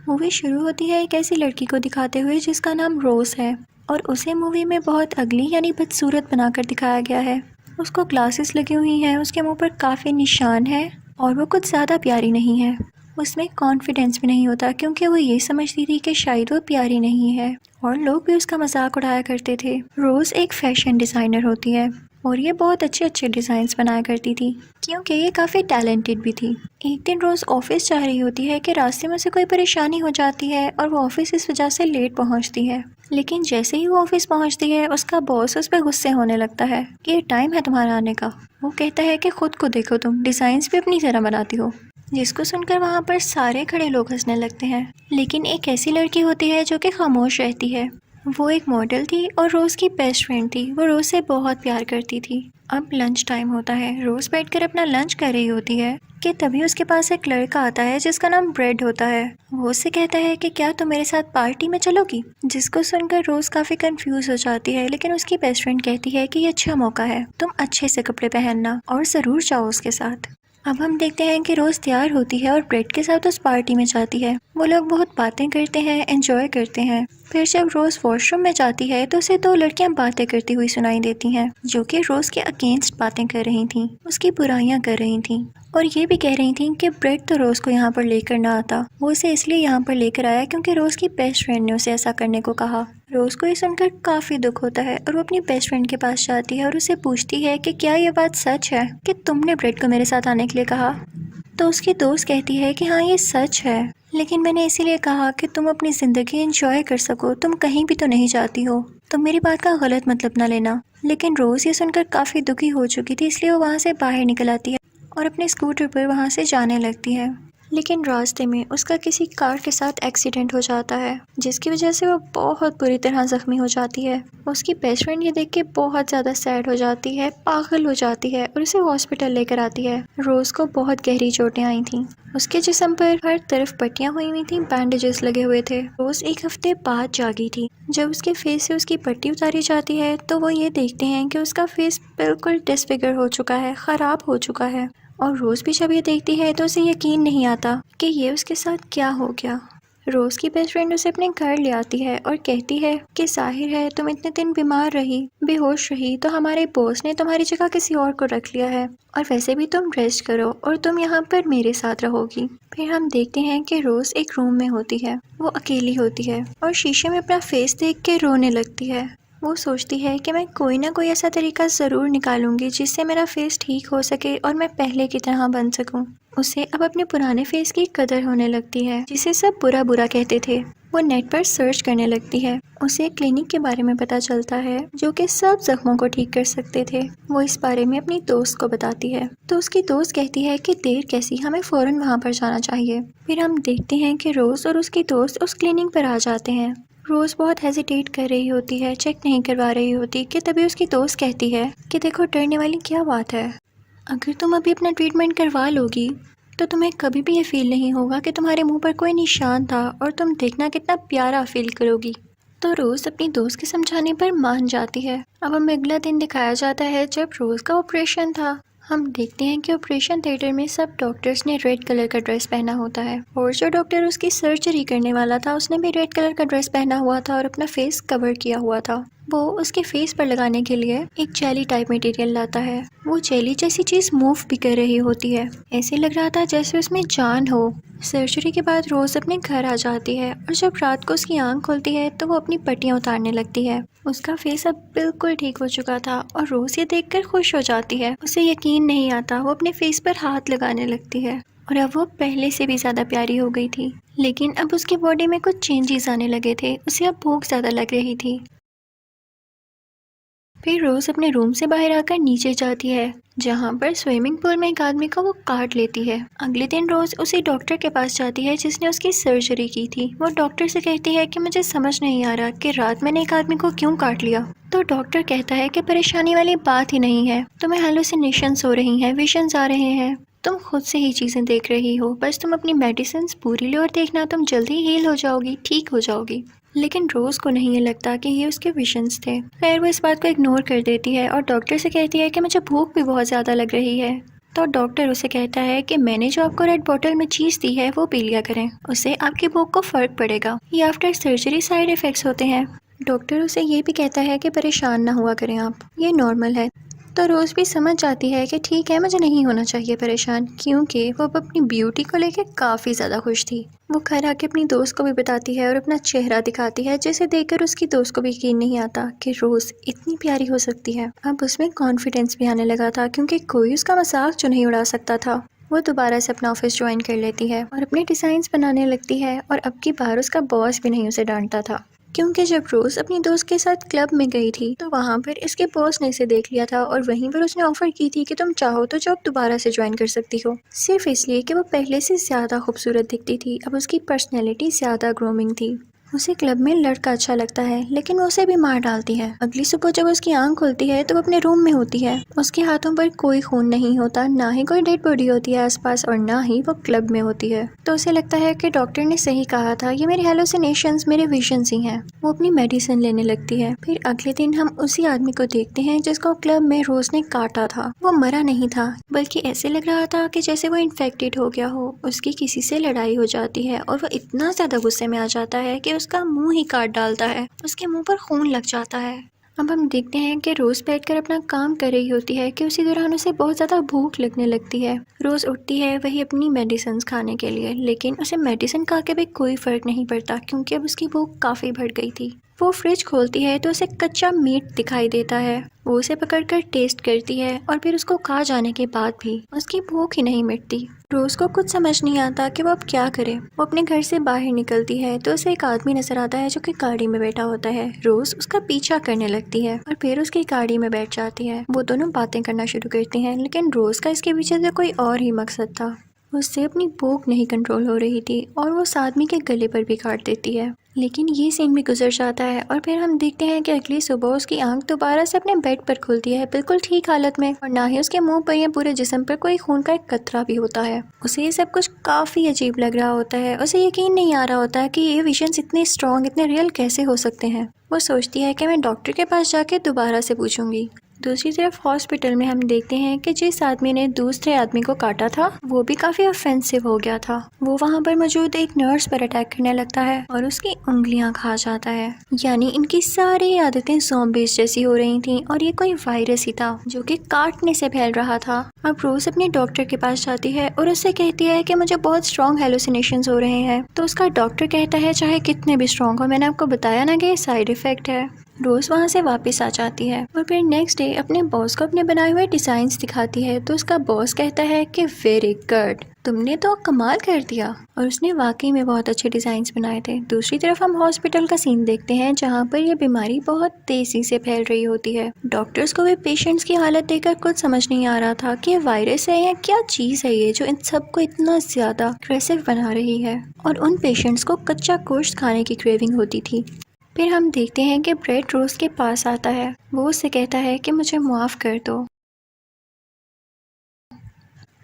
Movie شروع ہوتی ہے ایک ایسی لڑکی کو دکھاتے ہوئے جس کا نام روز ہے، اور اسے مووی میں بہت اگلی یعنی بدصورت بنا کر دکھایا گیا ہے۔ اس کو گلاسز لگی ہوئی ہیں، اس کے منہ پر کافی نشان ہے اور وہ کچھ زیادہ پیاری نہیں ہے۔ اس میں کانفیڈنس بھی نہیں ہوتا کیونکہ وہ یہ سمجھتی تھی کہ شاید وہ پیاری نہیں ہے، اور لوگ بھی اس کا مذاق اڑایا کرتے تھے۔ روز ایک فیشن ڈیزائنر ہوتی ہے اور یہ بہت اچھے اچھے ڈیزائنز بنایا کرتی تھی کیونکہ یہ کافی ٹیلنٹڈ بھی تھی۔ ایک دن روز آفس جا رہی ہوتی ہے کہ راستے میں اسے کوئی پریشانی ہو جاتی ہے اور وہ آفس اس وجہ سے لیٹ پہنچتی ہے، لیکن جیسے ہی وہ آفس پہنچتی ہے اس کا باس اس پہ غصے ہونے لگتا ہے کہ یہ ٹائم ہے تمہارا آنے کا۔ وہ کہتا ہے کہ خود کو دیکھو، تم ڈیزائنز بھی اپنی طرح بناتی ہو، جس کو سن کر وہاں پر سارے کھڑے لوگ ہنسنے لگتے ہیں۔ لیکن ایک ایسی لڑکی ہوتی ہے جو کہ خاموش رہتی ہے۔ وہ ایک ماڈل تھی اور روز کی بیسٹ فرینڈ تھی۔ وہ روز سے بہت پیار کرتی تھی۔ اب لنچ ٹائم ہوتا ہے، روز بیٹھ کر اپنا لنچ کر رہی ہوتی ہے کہ تبھی اس کے پاس ایک لڑکا آتا ہے جس کا نام بریڈ ہوتا ہے۔ وہ اسے کہتا ہے کہ کیا تم میرے ساتھ پارٹی میں چلو گی، جس کو سن کر روز کافی کنفیوز ہو جاتی ہے، لیکن اس کی بیسٹ فرینڈ کہتی ہے کہ یہ اچھا موقع ہے، تم اچھے سے کپڑے پہننا اور ضرور جاؤ اس کے ساتھ۔ اب ہم دیکھتے ہیں کہ روز تیار ہوتی ہے اور بریڈ کے ساتھ اس پارٹی میں جاتی ہے۔ وہ لوگ بہت باتیں کرتے ہیں، انجوائے کرتے ہیں۔ پھر جب روز واش روم میں جاتی ہے تو اسے دو لڑکیاں باتیں کرتی ہوئی سنائی دیتی ہیں جو کہ روز کے اگینسٹ باتیں کر رہی تھیں، اس کی برائیاں کر رہی تھیں، اور یہ بھی کہہ رہی تھیں کہ بریڈ تو روز کو یہاں پر لے کر نہ آتا، وہ اسے اس لیے یہاں پر لے کر آیا کیونکہ روز کی بیسٹ فرینڈ نے اسے ایسا کرنے کو کہا۔ روز کو یہ سن کر کافی دکھ ہوتا ہے اور وہ اپنی بیسٹ فرینڈ کے پاس جاتی ہے اور اسے پوچھتی ہے کہ کیا یہ بات سچ ہے کہ تم نے بریڈ کو میرے ساتھ آنے کے لیے کہا؟ تو اس کی دوست کہتی ہے کہ ہاں یہ سچ ہے، لیکن میں نے اسی لیے کہا کہ تم اپنی زندگی انجوائے کر سکو، تم کہیں بھی تو نہیں جاتی ہو، تم میری بات کا غلط مطلب نہ لینا۔ لیکن روز یہ سن کر کافی دکھی ہو چکی تھی، اس لیے وہ وہاں سے باہر نکل آتی ہے اور اپنے اسکوٹر پر وہاں سے جانے لگتی ہے۔ لیکن راستے میں اس کا کسی کار کے ساتھ ایکسیڈنٹ ہو جاتا ہے جس کی وجہ سے وہ بہت بری طرح زخمی ہو جاتی ہے۔ اس کی بیسٹ فرینڈ یہ دیکھ کے بہت زیادہ سیڈ ہو جاتی ہے، پاگل ہو جاتی ہے اور اسے ہاسپٹل لے کر آتی ہے۔ روز کو بہت گہری چوٹیں آئی تھیں، اس کے جسم پر ہر طرف پٹیاں ہوئی ہوئی تھیں، بینڈیجز لگے ہوئے تھے۔ روز ایک ہفتے بعد جاگی تھی۔ جب اس کے فیس سے اس کی پٹی اتاری جاتی ہے تو وہ یہ دیکھتے ہیں کہ اس کا فیس بالکل ڈسفگر ہو چکا ہے، خراب ہو چکا ہے، اور روز بھی جب یہ دیکھتی ہے تو اسے یقین نہیں آتا کہ یہ اس کے ساتھ کیا ہو گیا۔ روز کی بیسٹ فرینڈ اسے اپنے گھر لے آتی ہے اور کہتی ہے کہ ظاہر ہے تم اتنے دن بیمار رہی، بے ہوش رہی، تو ہمارے باس نے تمہاری جگہ کسی اور کو رکھ لیا ہے، اور ویسے بھی تم ریسٹ کرو اور تم یہاں پر میرے ساتھ رہو گی۔ پھر ہم دیکھتے ہیں کہ روز ایک روم میں ہوتی ہے، وہ اکیلی ہوتی ہے اور شیشے میں اپنا فیس دیکھ کے رونے لگتی ہے۔ وہ سوچتی ہے کہ میں کوئی نہ کوئی ایسا طریقہ ضرور نکالوں گی جس سے میرا فیس ٹھیک ہو سکے اور میں پہلے کی طرح بن سکوں۔ اسے اب اپنے پرانے فیس کی قدر ہونے لگتی ہے جسے سب برا برا کہتے تھے۔ وہ نیٹ پر سرچ کرنے لگتی ہے، اسے ایک کلینک کے بارے میں پتہ چلتا ہے جو کہ سب زخموں کو ٹھیک کر سکتے تھے۔ وہ اس بارے میں اپنی دوست کو بتاتی ہے تو اس کی دوست کہتی ہے کہ دیر کیسی، ہمیں فوراً وہاں پر جانا چاہیے۔ پھر ہم دیکھتے ہیں کہ روز اور اس کی دوست اس کلینک پر آ جاتے ہیں۔ روز بہت ہیزیٹیٹ کر رہی ہوتی ہے، چیک نہیں کروا رہی ہوتی کہ تبھی اس کی دوست کہتی ہے کہ دیکھو ڈرنے والی کیا بات ہے، اگر تم ابھی اپنا ٹریٹمنٹ کروا لو گی تو تمہیں کبھی بھی یہ فیل نہیں ہوگا کہ تمہارے منہ پر کوئی نشان تھا، اور تم دیکھنا کتنا پیارا فیل کرو گی۔ تو روز اپنی دوست کے سمجھانے پر مان جاتی ہے۔ اب ہمیں اگلا دن دکھایا جاتا ہے جب روز کا آپریشن تھا۔ ہم دیکھتے ہیں کہ آپریشن تھیٹر میں سب ڈاکٹرز نے ریڈ کلر کا ڈریس پہنا ہوتا ہے، اور جو ڈاکٹر اس کی سرجری کرنے والا تھا اس نے بھی ریڈ کلر کا ڈریس پہنا ہوا تھا اور اپنا فیس کور کیا ہوا تھا۔ وہ اس کے فیس پر لگانے کے لیے ایک جیلی ٹائپ میٹیریل لاتا ہے۔ وہ جیلی جیسی چیز موو بھی کر رہی ہوتی ہے، ایسے لگ رہا تھا جیسے اس میں جان ہو۔ سرجری کے بعد روز اپنے گھر آ جاتی ہے اور جب رات کو اس کی آنکھ کھلتی ہے تو وہ اپنی پٹیاں اتارنے لگتی ہے۔ اس کا فیس اب بالکل ٹھیک ہو چکا تھا اور روز یہ دیکھ کر خوش ہو جاتی ہے، اسے یقین نہیں آتا، وہ اپنے فیس پر ہاتھ لگانے لگتی ہے اور اب وہ پہلے سے بھی زیادہ پیاری ہو گئی تھی۔ لیکن اب اس کی باڈی میں کچھ چینجز آنے لگے تھے، اسے اب بھوک زیادہ لگ رہی تھی۔ پھر روز اپنے روم سے باہر آ کر نیچے جاتی ہے جہاں پر سوئمنگ پول میں ایک آدمی کو وہ کاٹ لیتی ہے۔ اگلے دن روز اسی ڈاکٹر کے پاس جاتی ہے جس نے اس کی سرجری کی تھی۔ وہ ڈاکٹر سے کہتی ہے کہ مجھے سمجھ نہیں آ رہا کہ رات میں نے ایک آدمی کو کیوں کاٹ لیا۔ تو ڈاکٹر کہتا ہے کہ پریشانی والی بات ہی نہیں ہے، تمہیں ہیلوسینیشنز ہو رہی ہیں، ویژنز آ رہے ہیں، تم خود سے ہی چیزیں دیکھ رہی ہو، بس تم اپنی میڈیسنز پوری لو اور دیکھنا تم جلدی ہیل ہو جاؤ گی، ٹھیک ہو جاؤ گی۔ لیکن روز کو نہیں یہ لگتا کہ یہ اس کے ویژنز تھے۔ خیر وہ اس بات کو اگنور کر دیتی ہے اور ڈاکٹر سے کہتی ہے کہ مجھے بھوک بھی بہت زیادہ لگ رہی ہے، تو ڈاکٹر اسے کہتا ہے کہ میں نے جو آپ کو ریڈ بوٹل میں چیز دی ہے وہ پی لیا کریں، اس سے آپ کی بھوک کو فرق پڑے گا، یہ آفٹر سرجری سائیڈ ایفیکٹس ہوتے ہیں۔ ڈاکٹر اسے یہ بھی کہتا ہے کہ پریشان نہ ہوا کریں آپ، یہ نارمل ہے۔ تو روز بھی سمجھ جاتی ہے کہ ٹھیک ہے مجھے نہیں ہونا چاہیے پریشان، کیونکہ وہ اب اپنی بیوٹی کو لے کے کافی زیادہ خوش تھی۔ وہ گھر آ کے اپنی دوست کو بھی بتاتی ہے اور اپنا چہرہ دکھاتی ہے، جسے دیکھ کر اس کی دوست کو بھی یقین نہیں آتا کہ روز اتنی پیاری ہو سکتی ہے۔ اب اس میں کانفیڈنس بھی آنے لگا تھا، کیونکہ کوئی اس کا مذاق جو نہیں اڑا سکتا تھا۔ وہ دوبارہ سے اپنا آفس جوائن کر لیتی ہے اور اپنے ڈیزائنز بنانے لگتی ہے، اور اب کی بار اس کا باس بھی نہیں اسے ڈانٹتا تھا، کیونکہ جب روز اپنی دوست کے ساتھ کلب میں گئی تھی تو وہاں پر اس کے باس نے اسے دیکھ لیا تھا، اور وہیں پر اس نے آفر کی تھی کہ تم چاہو تو جاب دوبارہ سے جوائن کر سکتی ہو، صرف اس لیے کہ وہ پہلے سے زیادہ خوبصورت دکھتی تھی، اب اس کی پرسنالٹی زیادہ گرومنگ تھی۔ اسے کلب میں لڑکا اچھا لگتا ہے، لیکن وہ اسے بھی مار ڈالتی ہے۔ اگلی صبح جب اس کی آنکھ کھلتی ہے تو وہ اپنے روم میں ہوتی ہے، اس کے ہاتھوں پر کوئی خون نہیں ہوتا، نہ ہی کوئی ڈیڈ باڈی ہوتی ہے آس پاس، اور نہ ہی وہ کلب میں ہوتی ہے۔ تو اسے لگتا ہے کہ ڈاکٹر نے صحیح کہا تھا، یہ میرے ہیلوسینیشنز، میرے ویژنز ہی ہیں۔ وہ اپنی میڈیسن لینے لگتی ہے۔ پھر اگلے دن ہم اسی آدمی کو دیکھتے ہیں جس کو کلب میں روز نے کاٹا تھا۔ وہ مرا نہیں تھا، بلکہ ایسے لگ رہا تھا کہ جیسے وہ انفیکٹڈ ہو گیا ہو، اس کی کسی سے لڑائی ہو جاتی ہے اور وہ اتنا زیادہ غصے میں آ جاتا ہے کہ اس کا منہ ہی کاٹ ڈالتا ہے، اس کے منہ پر خون لگ جاتا ہے۔ اب ہم دیکھتے ہیں کہ روز بیٹھ کر اپنا کام کر رہی ہوتی ہے کہ اسی دوران اسے بہت زیادہ بھوک لگنے لگتی ہے۔ روز اٹھتی ہے وہی اپنی میڈیسنز کھانے کے لیے، لیکن اسے میڈیسن کھا کے بھی کوئی فرق نہیں پڑتا، کیونکہ اب اس کی بھوک کافی بڑھ گئی تھی۔ وہ فریج کھولتی ہے تو اسے کچا میٹ دکھائی دیتا ہے، وہ اسے پکڑ کر ٹیسٹ کرتی ہے، اور پھر اس کو کھا جانے کے بعد بھی اس کی بھوک ہی نہیں مٹتی۔ روز کو کچھ سمجھ نہیں آتا کہ وہ اب کیا کرے۔ وہ اپنے گھر سے باہر نکلتی ہے تو اسے ایک آدمی نظر آتا ہے جو کہ گاڑی میں بیٹھا ہوتا ہے۔ روز اس کا پیچھا کرنے لگتی ہے اور پھر اس کی گاڑی میں بیٹھ جاتی ہے۔ وہ دونوں باتیں کرنا شروع کرتے ہیں، لیکن روز کا اس کے پیچھے سے کوئی اور ہی مقصد تھا۔ اس سے اپنی بھوک نہیں کنٹرول ہو رہی تھی اور وہ اس آدمی کے گلے پر بھی کاٹ دیتی ہے۔ لیکن یہ سین بھی گزر جاتا ہے، اور پھر ہم دیکھتے ہیں کہ اگلی صبح اس کی آنکھ دوبارہ سے اپنے بیڈ پر کھلتی ہے، بالکل ٹھیک حالت میں، اور نہ ہی اس کے منہ پر یا پورے جسم پر کوئی خون کا ایک قطرہ بھی ہوتا ہے۔ اسے یہ سب کچھ کافی عجیب لگ رہا ہوتا ہے، اسے یقین نہیں آ رہا ہوتا کہ یہ ویژنز اتنے اسٹرانگ، اتنے ریئل کیسے ہو سکتے ہیں۔ وہ سوچتی ہے کہ میں ڈاکٹر کے پاس جا کے دوبارہ سے پوچھوں گی۔ دوسری طرف ہاسپٹل میں ہم دیکھتے ہیں کہ جس آدمی نے دوسرے آدمی کو کاٹا تھا وہ بھی کافی آفینسو ہو گیا تھا۔ وہ وہاں پر موجود ایک نرس پر اٹیک کرنے لگتا ہے اور اس کی انگلیاں کھا جاتا ہے، یعنی ان کی ساری عادتیں زومبیز جیسی ہو رہی تھیں، اور یہ کوئی وائرس ہی تھا جو کہ کاٹنے سے پھیل رہا تھا۔ اب روز اپنے ڈاکٹر کے پاس جاتی ہے اور اس سے کہتی ہے کہ مجھے بہت اسٹرانگ ہیلوسینیشنز ہو رہے ہیں، تو اس کا ڈاکٹر کہتا ہے چاہے کتنے بھی اسٹرانگ ہو، میں نے آپ کو بتایا نا کہ یہ سائیڈ ایفیکٹ ہے۔ روز وہاں سے واپس آ جاتی ہے اور پھر نیکسٹ ڈے اپنے باس کو اپنے بنائے ہوئے ڈیزائنز دکھاتی ہے، تو اس کا باس کہتا ہے کہ ویری گڈ، تم نے تو کمال کر دیا، اور اس نے واقعی میں بہت اچھے ڈیزائنز بنائے تھے۔ دوسری طرف ہم ہاسپٹل کا سین دیکھتے ہیں جہاں پر یہ بیماری بہت تیزی سے پھیل رہی ہوتی ہے۔ ڈاکٹرز کو بھی پیشنٹس کی حالت دیکھ کر کچھ سمجھ نہیں آ رہا تھا کہ یہ وائرس ہے یا کیا چیز ہے یہ جو ان سب کو اتنا زیادہ اگریسو بنا رہی ہے، اور ان پیشنٹس کو کچا گوشت کھانے کی کریونگ ہوتی تھی۔ پھر ہم دیکھتے ہیں کہ بریٹ روز کے پاس آتا ہے، وہ اس سے کہتا ہے کہ مجھے معاف کر دو،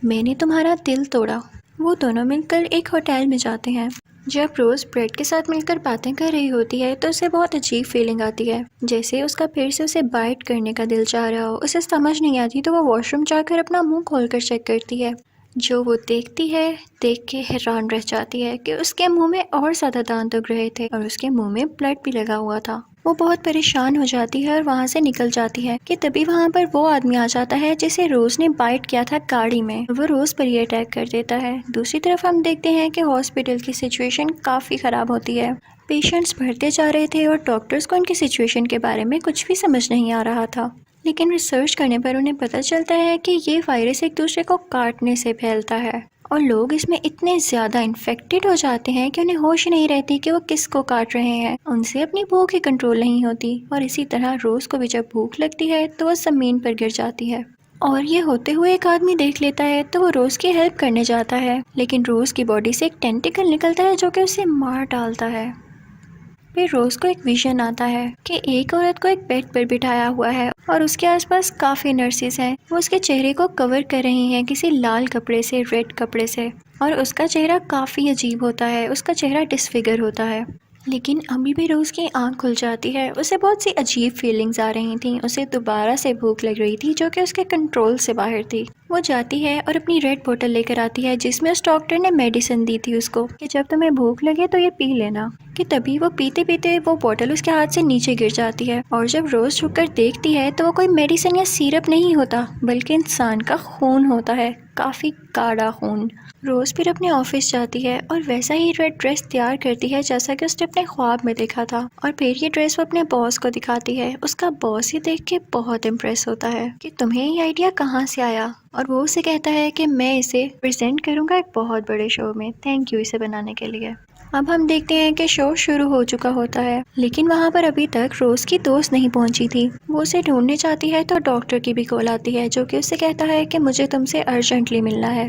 میں نے تمہارا دل توڑا۔ وہ دونوں مل کر ایک ہوٹل میں جاتے ہیں۔ جب روز بریٹ کے ساتھ مل کر باتیں کر رہی ہوتی ہے تو اسے بہت عجیب فیلنگ آتی ہے، جیسے اس کا پھر سے اسے بائٹ کرنے کا دل چاہ رہا ہو۔ اسے سمجھ نہیں آتی تو وہ واش روم جا کر اپنا منہ کھول کر چیک کرتی ہے۔ جو وہ دیکھتی ہے دیکھ کے حیران رہ جاتی ہے کہ اس کے منہ میں اور زیادہ دانت اگ رہے تھے اور اس کے منہ میں بلڈ بھی لگا ہوا تھا۔ وہ بہت پریشان ہو جاتی ہے اور وہاں سے نکل جاتی ہے کہ تبھی وہاں پر وہ آدمی آ جاتا ہے جسے روز نے بائٹ کیا تھا گاڑی میں، وہ روز پر ہی اٹیک کر دیتا ہے۔ دوسری طرف ہم دیکھتے ہیں کہ ہاسپٹل کی سچویشن کافی خراب ہوتی ہے، پیشنٹس بڑھتے جا رہے تھے اور ڈاکٹرز کو ان کی سچویشن کے بارے میں کچھ بھی سمجھ نہیں آ رہا تھا، لیکن ریسرچ کرنے پر انہیں پتہ چلتا ہے کہ یہ وائرس ایک دوسرے کو کاٹنے سے پھیلتا ہے، اور لوگ اس میں اتنے زیادہ انفیکٹڈ ہو جاتے ہیں کہ انہیں ہوش نہیں رہتی کہ وہ کس کو کاٹ رہے ہیں، ان سے اپنی بھوک ہی کنٹرول نہیں ہوتی، اور اسی طرح روز کو بھی جب بھوک لگتی ہے تو وہ زمین پر گر جاتی ہے، اور یہ ہوتے ہوئے ایک آدمی دیکھ لیتا ہے تو وہ روز کی ہیلپ کرنے جاتا ہے، لیکن روز کی باڈی سے ایک ٹینٹیکل نکلتا ہے جو کہ اسے مار ڈالتا ہے۔ پھر روز کو ایک ویژن آتا ہے کہ ایک عورت کو ایک بیڈ پر بٹھایا ہوا ہے اور اس کے آس پاس کافی نرسز ہیں، وہ اس کے چہرے کو کور کر رہی ہیں کسی لال کپڑے سے، ریڈ کپڑے سے، اور اس کا چہرہ کافی عجیب ہوتا ہے، اس کا چہرہ ڈسفگر ہوتا ہے۔ لیکن ابھی بھی روز کی آنکھ کھل جاتی ہے. اسے بہت سی عجیب فیلنگز آ رہی تھیں. اسے دوبارہ سے بھوک لگ رہی تھی جو کہ اس کے کنٹرول سے باہر تھی. وہ جاتی ہے اور اپنی ریڈ بوتل لے کر آتی ہے جس میں اس ڈاکٹر نے میڈیسن دی تھی اس کو کہ جب تمہیں بھوک لگے تو یہ پی لینا. کہ تبھی وہ پیتے پیتے وہ بوتل اس کے ہاتھ سے نیچے گر جاتی ہے اور جب روز جھک کر دیکھتی ہے تو وہ کوئی میڈیسن یا سیرپ نہیں ہوتا بلکہ انسان کا خون ہوتا ہے. کافی گاڑھا خون. روز پھر اپنے آفس جاتی ہے اور ویسا ہی ریڈ ڈریس تیار کرتی ہے جیسا کہ اس نے اپنے خواب میں دیکھا تھا اور پھر یہ ڈریس وہ اپنے باس کو دکھاتی ہے. اس کا باس یہ دیکھ کے بہت امپریس ہوتا ہے کہ تمہیں یہ آئیڈیا کہاں سے آیا اور وہ اسے کہتا ہے کہ میں اسے پریزنٹ کروں گا ایک بہت بڑے شو میں. تھینک یو اسے بنانے کے لیے. اب ہم دیکھتے ہیں کہ شو شروع ہو چکا ہوتا ہے لیکن وہاں پر ابھی تک روز کی دوست نہیں پہنچی تھی. وہ اسے ڈھونڈنے چاہتی ہے تو ڈاکٹر کی بھی کال آتی ہے جو کہ اسے کہتا ہے کہ مجھے تم سے ارجنٹلی ملنا ہے.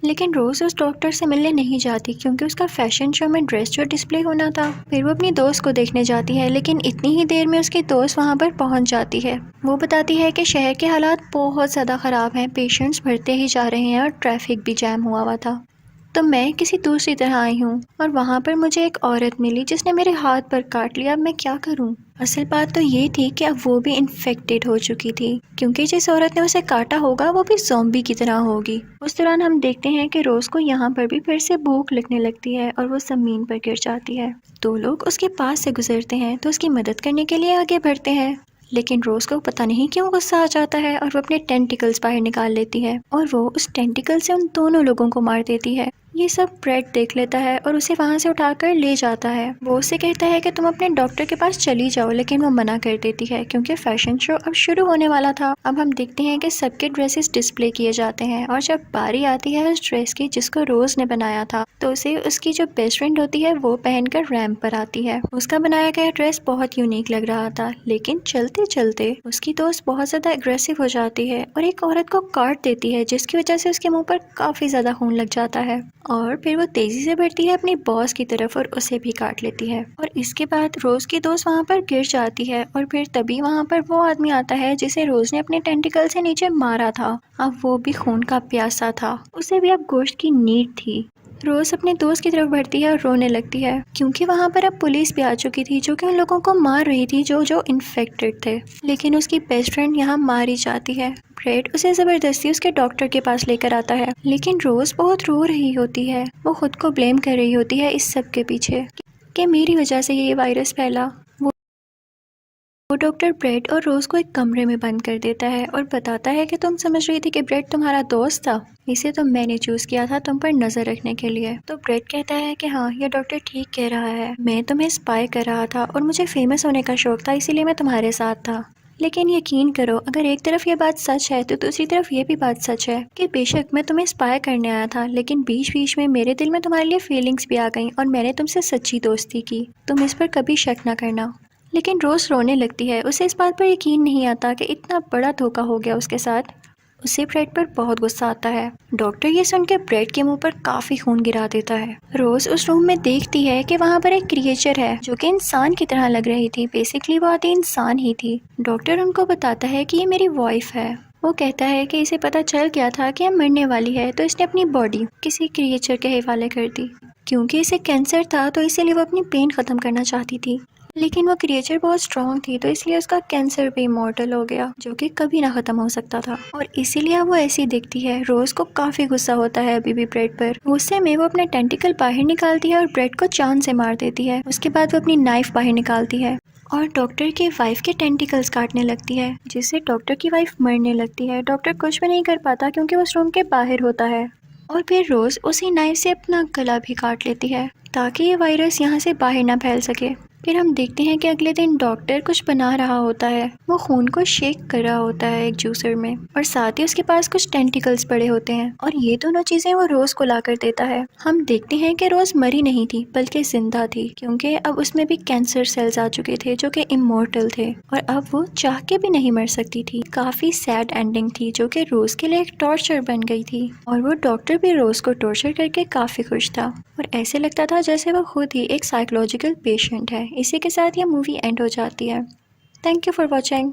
لیکن روز اس ڈاکٹر سے ملنے نہیں جاتی کیونکہ اس کا فیشن شو میں ڈریس جو ڈسپلے ہونا تھا. پھر وہ اپنی دوست کو دیکھنے جاتی ہے لیکن اتنی ہی دیر میں اس کی دوست وہاں پر پہنچ جاتی ہے. وہ بتاتی ہے کہ شہر کے حالات بہت زیادہ خراب ہیں. پیشنٹس بڑھتے ہی جا رہے ہیں اور ٹریفک بھی جام ہوا تھا تو میں کسی دوسری طرح آئی ہوں اور وہاں پر مجھے ایک عورت ملی جس نے میرے ہاتھ پر کاٹ لیا. اب میں کیا کروں؟ اصل بات تو یہ تھی کہ اب وہ بھی انفیکٹڈ ہو چکی تھی کیونکہ جس عورت نے اسے کاٹا ہوگا وہ بھی زومبی کی طرح ہوگی. اس دوران ہم دیکھتے ہیں کہ روز کو یہاں پر بھی پھر سے بھوک لگنے لگتی ہے اور وہ زمین پر گر جاتی ہے. دو لوگ اس کے پاس سے گزرتے ہیں تو اس کی مدد کرنے کے لیے آگے بڑھتے ہیں لیکن روز کو پتہ نہیں کیوں غصہ آ جاتا ہے اور وہ اپنے ٹینٹیکلز باہر نکال لیتی ہے اور وہ اس ٹینٹیکل سے ان دونوں لوگوں کو مار دیتی ہے. یہ سب بریڈ دیکھ لیتا ہے اور اسے وہاں سے اٹھا کر لے جاتا ہے. وہ اسے کہتا ہے کہ تم اپنے ڈاکٹر کے پاس چلی جاؤ لیکن وہ منع کر دیتی ہے کیونکہ فیشن شو اب شروع ہونے والا تھا. اب ہم دیکھتے ہیں کہ سب کے ڈریسز ڈسپلے کیے جاتے ہیں اور جب باری آتی ہے اس ڈریس کی جس کو روز نے بنایا تھا تو اسے اس کی جو بیسٹ فرینڈ ہوتی ہے وہ پہن کر ریمپ پر آتی ہے. اس کا بنایا گیا ڈریس بہت یونیک لگ رہا تھا لیکن چلتے چلتے اس کی دوست بہت زیادہ اگریسو ہو جاتی ہے اور ایک عورت کو کاٹ دیتی ہے جس کی وجہ سے اس کے منہ پر کافی زیادہ خون لگ جاتا ہے اور پھر وہ تیزی سے بڑھتی ہے اپنی باس کی طرف اور اسے بھی کاٹ لیتی ہے. اور اس کے بعد روز کی دوست وہاں پر گر جاتی ہے اور پھر تبھی وہاں پر وہ آدمی آتا ہے جسے روز نے اپنے ٹینٹیکل سے نیچے مارا تھا. اب وہ بھی خون کا پیاسا تھا. اسے بھی اب گوشت کی نیڈ تھی. روز اپنے دوست کی طرف بڑھتی ہے اور رونے لگتی ہے کیونکہ وہاں پر اب پولیس بھی آ چکی تھی جو کہ ان لوگوں کو مار رہی تھی جو انفیکٹڈ تھے. لیکن اس کی بیسٹ فرینڈ یہاں ماری جاتی ہے. بریڈ اسے زبردستی اس کے ڈاکٹر کے پاس لے کر آتا ہے لیکن روز بہت رو رہی ہوتی ہے. وہ خود کو بلیم کر رہی ہوتی ہے اس سب کے پیچھے کہ میری وجہ سے یہ وائرس پھیلا. وہ ڈاکٹر بریڈ اور روز کو ایک کمرے میں بند کر دیتا ہے اور بتاتا ہے کہ تم سمجھ رہی تھی کہ بریڈ تمہارا دوست تھا. اسے تو میں نے چوز کیا تھا تم پر نظر رکھنے کے لیے. تو بریڈ کہتا ہے کہ ہاں یہ ڈاکٹر ٹھیک کہہ رہا ہے. میں تمہیں اسپائی کر رہا تھا اور مجھے فیمس ہونے کا شوق تھا اسی لیے میں تمہارے ساتھ تھا. لیکن یقین کرو اگر ایک طرف یہ بات سچ ہے تو دوسری طرف یہ بھی بات سچ ہے کہ بے شک میں تمہیں اسپائی کرنے آیا تھا لیکن بیچ بیچ میں میرے دل میں تمہارے لیے فیلنگز بھی آ گئیں اور میں نے تم سے سچی دوستی کی. تم اس پر کبھی شک نہ کرنا. لیکن روز رونے لگتی ہے. اسے اس بات پر یقین نہیں آتا کہ اتنا بڑا دھوکا ہو گیا اس کے ساتھ. اسے بریڈ پر بہت غصہ آتا ہے. ڈاکٹر یہ سن کے بریڈ کے منہ پر کافی خون گرا دیتا ہے. روز اس روم میں دیکھتی ہے کہ وہاں پر ایک کریچر ہے جو کہ انسان کی طرح لگ رہی تھی. بیسیکلی وہ آدھی انسان ہی تھی. ڈاکٹر ان کو بتاتا ہے کہ یہ میری وائف ہے. وہ کہتا ہے کہ اسے پتہ چل گیا تھا کہ اب مرنے والی ہے تو اس نے اپنی باڈی کسی کریچر کے حوالے کر دی. کیونکہ اسے کینسر تھا تو اسی لیے وہ اپنی پین ختم کرنا چاہتی تھی لیکن وہ کریچر بہت اسٹرانگ تھی تو اس لیے اس کا کینسر بھی امورٹل ہو گیا جو کہ کبھی نہ ختم ہو سکتا تھا اور اسی لیے وہ ایسی دکھتی ہے. روز کو کافی غصہ ہوتا ہے ابھی بھی بریڈ پر. غصے میں وہ اپنا ٹینٹیکل باہر نکالتی ہے اور بریڈ کو چاند سے مار دیتی ہے. اس کے بعد وہ اپنی نائف باہر نکالتی ہے اور ڈاکٹر کی وائف کے ٹینٹیکلز کاٹنے لگتی ہے جس سے ڈاکٹر کی وائف مرنے لگتی ہے. ڈاکٹر کچھ بھی نہیں کر پاتا کیونکہ وہ اس روم کے باہر ہوتا ہے اور پھر روز اسی نائف سے اپنا گلا بھی کاٹ لیتی ہے تاکہ یہ وائرس یہاں سے باہر نہ پھیل سکے. پھر ہم دیکھتے ہیں کہ اگلے دن ڈاکٹر کچھ بنا رہا ہوتا ہے. وہ خون کو شیک کر رہا ہوتا ہے ایک جوسر میں اور ساتھ ہی اس کے پاس کچھ ٹینٹیکلز پڑے ہوتے ہیں اور یہ دونوں چیزیں وہ روز کو لا کر دیتا ہے. ہم دیکھتے ہیں کہ روز مری نہیں تھی بلکہ زندہ تھی کیونکہ اب اس میں بھی کینسر سیلز آ چکے تھے جو کہ امورٹل تھے اور اب وہ چاہ کے بھی نہیں مر سکتی تھی. کافی سیڈ اینڈنگ تھی جو کہ روز کے لیے ایک ٹارچر بن گئی تھی اور وہ ڈاکٹر بھی روز کو ٹارچر کر کے کافی خوش تھا اور ایسے لگتا تھا جیسے وہ خود ہی ایک سائیکولوجیکل پیشنٹ ہے. اسی کے ساتھ یہ مووی اینڈ ہو جاتی ہے. Thank you for watching.